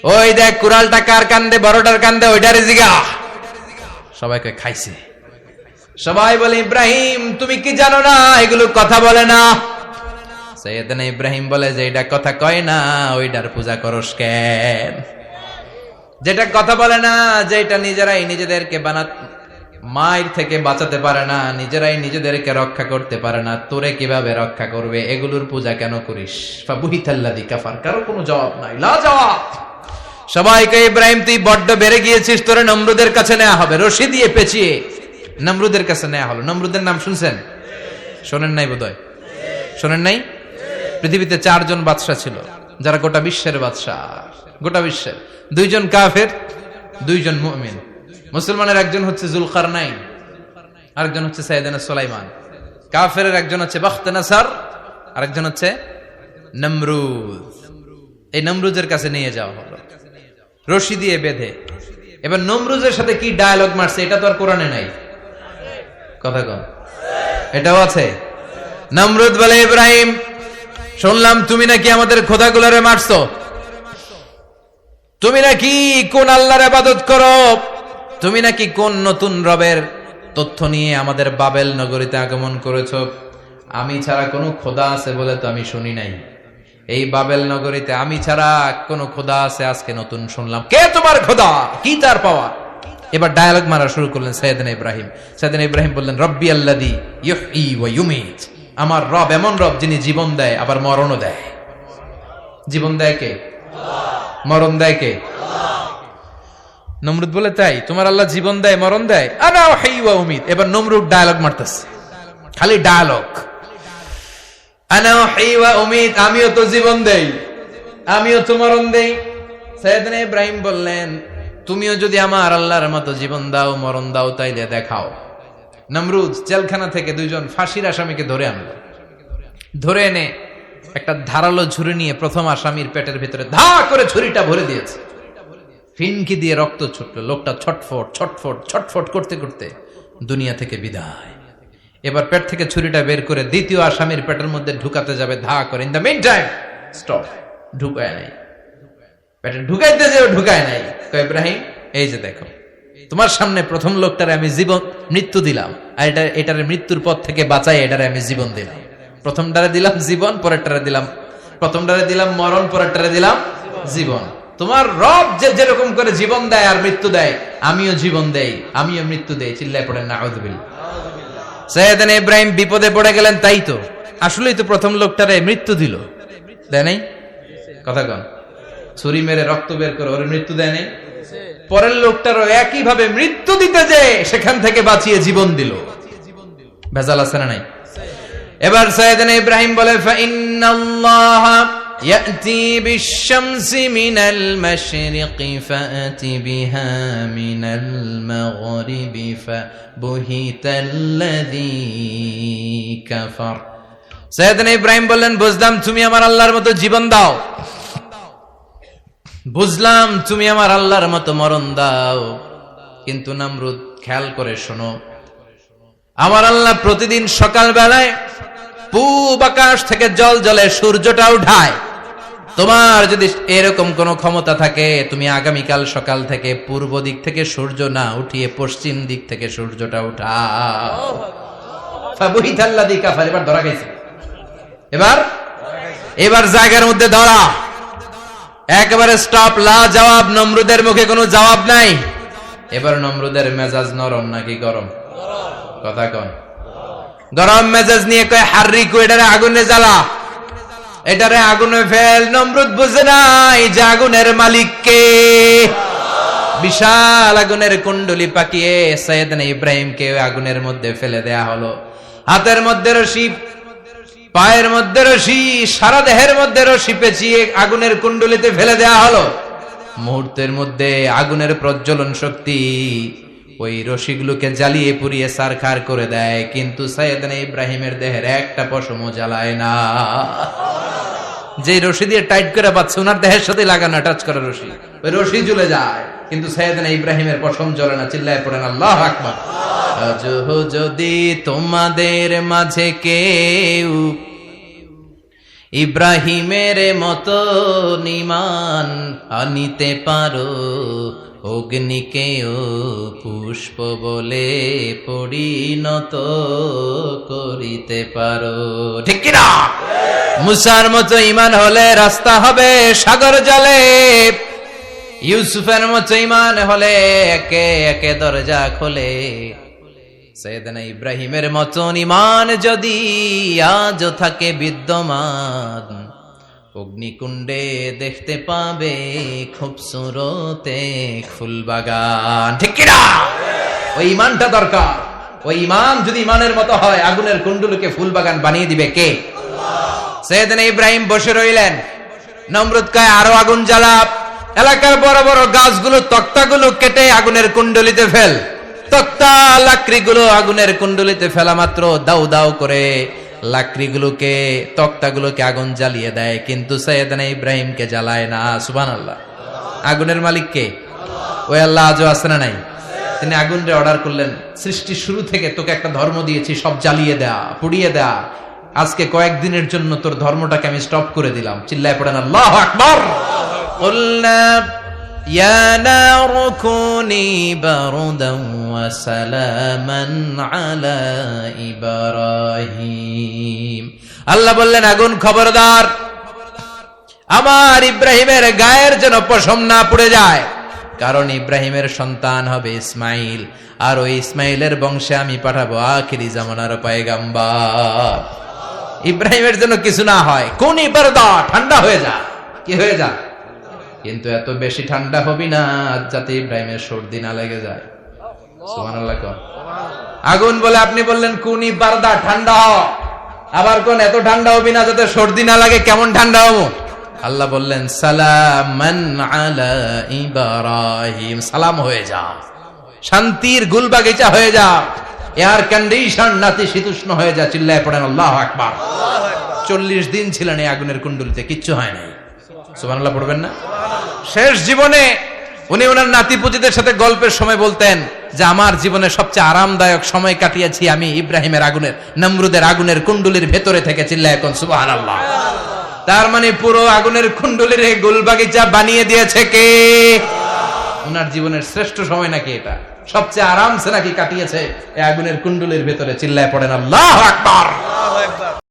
ওই দেখ কুড়ালটা কার কান্দে, বড়টার কান্দে, ওইটারে জিগা। সবাইকে খাইছে। সবাই বলে ইব্রাহিম তুমি কি জানো না এগুলো কথা বলে না? সাইয়েদনা ইব্রাহিম বলে যে এটা কথা কয় না ওইটার পূজা করস কেন? যেটা কথা বলে না, যেটা নিজেরাই নিজেদেরকে মায়ের থেকে বাঁচাতে পারে না, নিজেরাই নিজেদেরকে রক্ষা করতে পারে না, তোরে কিভাবে রক্ষা করবে? এগুলোর পূজা কেন করিস? ফাবুহিতাল্লাযী কাফার। কারো কোনো জবাব নাই, লা জবাব। সবাইকে ইব্রাহিম তুই বড্ড বেড়ে গিয়েছিস, তোরে নমরুদের কাছে নেওয়া হবে, রশি দিয়ে পেঁচিয়ে নমরুদের কাছে নেওয়া হলো। নমরুদের নাম শুনছেন? শোনেন নাই বোধহয়। শোনেন নাই? পৃথিবীতে 4 জন বাদশা ছিল যারা গোটা বিশ্বের বাদশা। গোটা বিশ্বের 2 জন কাফের, 2 জন মুমিন। মুসলমানের একজন হচ্ছে যুলকারনাইন, আরেকজন হচ্ছে সাইয়েদনা সুলাইমান। কাফেরের একজন হচ্ছে বাখতানাসার, আরেকজন হচ্ছে নমরুদ। এই নমরুদের কাছে নিয়ে যাওয়া হলো রশি দিয়ে বেঁধে। এবার নমরুদের সাথে কি ডায়ালগ মারছে এটা তো আর কোরআনে নাই। কথা কন, এটাও আছে। নমরুদ বলে ইব্রাহিম শুনলাম তুমি নাকি আমাদের খোদাগুলোরে মারছো, তুমি নাকি কোন আল্লাহর ইবাদত করো, তুমি নাকি কোন নতুন রবের তথ্য নিয়ে আমাদের বাবেল নগরীতে আগমন করেছো। আমি ছাড়া কোনো খোদা আছে বলে তো আমি শুনি নাই। এই বাবেল নগরীতে আমি ছাড়া কোনো খোদা আছে আজকে নতুন শুনলাম। কে তোমার খোদা? কি তার পাওয়া? এবার ডায়ালগ মারা শুরু করলেন সাইয়েদনা ইব্রাহিম। সাইয়েদনা ইব্রাহিম বললেন রব্বি আল্লাযী ইউহয়ী ওয়া ইউমীত। আমার রব এমন রব যিনি জীবন দেয় আবার মরণও দেয়। জীবন দেয় কে? আল্লাহ। মরণ দেয় কে? আল্লাহ। নমরুদ বলে তাই তোমার আল্লাহ জীবন দেয় মরণ দেয়? আনা উহয়ী ওয়া উমীত। এবার নমরুদ ডায়ালগ মারতেছে, খালি ডায়ালগ। আনা উহয়ী ওয়া উমীত, আমিও তো জীবন দেই, আমিও তো মরণ দেই। সাইয়েদনা ইব্রাহিম বললেন তুমিও যদি আমার আল্লাহর মতো জীবন দাও মরণ দাও তাইলে দেখাও। নমরুদ জেলখানা থেকে 2 জন ফাঁসির আসামিকে ধরে আনলো। ধরে এনে একটা ধারালো ছুরি নিয়ে প্রথম আসামির পেটের ভিতরে ধা করে ছুরিটা ভরে দিয়েছে। ফিনকি দিয়ে রক্ত ছুটলো। লোকটা ছটফট ছটফট ছটফট করতে করতে দুনিয়া থেকে বিদায়। এবার পেট থেকে ছুরিটা বের করে দ্বিতীয় আসামির পেটের মধ্যে ঢুকাতে যাবে ধা করে। In the mean time stop, ঢুকায় নাই। পেটে ঢুকাইতে যাবে, ঢুকায় নাই। কয় ইব্রাহিম এই যে দেখো তোমার সামনে প্রথম লোকটারে আমি মৃত্যু দিলাম, আর এটার মৃত্যুর পথ থেকে বাঁচাই এটারে আমি জীবন দিলাম। প্রথমটারে দিলাম জীবন, পরেরটারে দিলাম, প্রথমটারে দিলাম মরণ, পরেরটারে দিলাম জীবন। তোমার রব যেরকম করে জীবন দেয় আর মৃত্যু দেয়, আমিও জীবন দেই, আমিও মৃত্যু দেই। চিল্লায় পড়েন নাউযুবিল্লাহ। সাইয়েদনা ইব্রাহিম বিপদে পড়ে গেলেন। তাই তো আসলেই তো প্রথম লোকটারে মৃত্যু দিল, দেয় নাই? কথা কন, ছুরি মেরে রক্ত বের করে ওর মৃত্যু দেয় নাই? পরের লোকটারও একই ভাবে মৃত্যু দিতে যে সেখান থেকে বাঁচিয়ে জীবন দিল। ভেজাল আছে না নাই? এবার সাইয়েদনা ইব্রাহিম বলে ফাইন্নাল্লাহা ইয়াতি বিশ-শামসি মিনাল মাশরিকি ফাআতি বিহা মিনাল মাগরিবি ফাবুহিতাল্লাযী কাফার। সাইয়েদনা ইব্রাহিম বললেন বুঝলাম তুমি আমার আল্লাহর মতো জীবন দাও, বুঝলাম তুমি আমার আল্লাহর মতো মরণ দাও, কিন্তু নমরুদ খেয়াল করে শোনো, আমার আল্লাহ প্রতিদিন সকাল বেলায় পূব আকাশ থেকে জল জলে সূর্যটা উঠায়। তোমার যদি এরকম কোন ক্ষমতা থাকে তুমি আগামীকাল সকাল থেকে পূর্ব দিক থেকে সূর্য না উঠিয়ে পশ্চিম দিক থেকে সূর্যটা উঠাও। ফাবুহিতাল্লাযী কাফার। এবার ধরা গেছে, এবার জায়গার মধ্যে ধরা, একেবারে স্টপ, লা জবাব। নমরুদের মুখে কোনো জবাব নাই। এবার নমরুদের মেজাজ নরম নাকি গরম? কথা কন। গরম মেজাজ নিয়ে কয় হাররিকু, এটারে আগুনে জ্বালা, এটারে আগুনে ফেল। নমরুদ বুঝে নাই যে আগুনের মালিক কে। বিশাল আগুনের কুণ্ডলি পাকিয়ে সাইয়েদনা ইব্রাহিমকে আগুনের মধ্যে ফেলে দেয়া হলো। হাতের মধ্যে রশি, পায়ের মধ্যে রশি, সারা দেহের মধ্যে রশি পেঁচিয়ে আগুনের কুণ্ডলিতে ফেলে দেয়া হলো। মুহূর্তের মধ্যে আগুনের প্রজ্বলন শক্তি ওই রশিগুলোকে জ্বালিয়ে পুড়িয়ে সারখার করে দেয়, কিন্তু সাইয়েদনা ইব্রাহিমের দেহের একটা পশমও জ্বালায় না। যে রশি দিয়ে টাইট করে পাচ্ছে ওনার দেহের সাথে লাগানো টাচ করা রশি, ওই রশি জ্বলে যায়, কিন্তু সাইয়েদনা ইব্রাহিমের পশম জ্বলে না। চিল্লায় পড়েন আল্লাহু আকবার। আজ যদি তোমাদের মাঝে কেউ ইব্রাহিমের মতো ঈমান আনিতে পারো, অগ্নিকেও পুষ্প বলে পরিণত করিতে পারো। ঠিক কিনা? মুসার মতো ঈমান হলে রাস্তা হবে সাগর জলে, ইউসুফের মতো ঈমান হলে একে একে দরজা খোলে। সাইয়েদনা ইব্রাহিমের মতন ঈমান যদি আজও থাকে বিদ্যমান, অগ্নিকুণ্ডে দেখতে পাবে খুবসুরত এক ফুলবাগান। ঠিক কিনা? ওই ঈমানটা দরকার। ওই ঈমান যদি ঈমানের মতো হয়, আগুনের কুণ্ডুলকে ফুলবাগান বানিয়ে দিবে কে? সাইয়েদনা ইব্রাহিম বসে রইলেন। নমরুদ কয় আরো আগুন জ্বালা, এলাকার বড় বড় গাছগুলো তক্তাগুলো কেটে আগুনের কুণ্ডলিতে ফেল। তক্তা লাকড়িগুলো আগুনের কুণ্ডলিতে ফেলা মাত্র দাউ দাউ করে লাকড়িগুলোকে তক্তাগুলোকে আগুন জ্বালিয়ে দেয়, কিন্তু সাইয়েদনা ইব্রাহিমকে জ্বালায় না। সুবহানাল্লাহ। আগুনের মালিক কে? ওই আল্লাহ আজও আছে না নাই? তিনি আগুনরে অর্ডার করলেন, সৃষ্টির শুরু থেকে তোকে একটা ধর্ম দিয়েছি, সব জ্বালিয়ে দেয়া, পুড়িয়ে দেয়া। আজকে কয়েকদিনের জন্য তোর ধর্মটাকে আমি স্টপ করে দিলাম। চিল্লায় পড়েন আল্লাহু আকবার। কুলনা ইয়া নারু কুনি বারদান ওয়া সালামান আলা ইব্রাহিম। আল্লাহ বললেন আগুন খবরদার, আমার ইব্রাহিমের গায়ের যেন পশম না পুড়ে যায়, কারণ ইব্রাহিমের সন্তান হবে ইসমাইল, আর ওই ইসমাইলের বংশে আমি পাঠাবো আখিরি জামানার পয়গাম্বর। ইব্রাহিমের জন্য কিছু না হয়, কোন বারদা, ঠান্ডা হয়ে যা। কি হয়ে যা? কিন্তু এত বেশি ঠান্ডা হবি না যাতে ইব্রাহিমের সর্দি না লেগে যায়। সুবহানাল্লাহ। আগুন বলে আপনি বললেন কোনি বারদা, ঠান্ডা হ। আবার কোন এত ঠান্ডা হবি না যাতে সর্দি না লাগে। কেমন ঠান্ডা হবো? আল্লাহ বললেন সালামান আলা ইব্রাহিম, সালাম হয়ে যা, শান্তির গুলবাগিচা হয়ে যা, এয়ার কন্ডিশন নাতিশীতোষ্ণ হয়ে যা। চিল্লায় পড়েন আল্লাহু আকবার। 40 দিন ছিলেন এই আগুনের কুণ্ডলিতে, কিচ্ছু হয় নাই। সুবহানাল্লাহ পড়বেন না? শেষ জীবনে উনি ওনার নাতিপুতিদের সাথে গল্পের সময় বলতেন যে আমার জীবনে সবচেয়ে আরামদায়ক সময় কাটিয়েছি আমি ইব্রাহিমের আগুনের, নমরুদের আগুনের কুণ্ডলির ভেতরে থেকে। চিল্লায় কোন সুবহানাল্লাহ। তার মানে পুরো আগুনের কুণ্ডলির গুলবাগিচা বানিয়ে দিয়েছে কে? ওনার জীবনের শ্রেষ্ঠ সময় নাকি এটা? সবচেয়ে আরামসে নাকি কাটিয়েছে এই আগুনের কুণ্ডলির ভেতরে। চিল্লায় পড়েন আল্লাহু আকবার।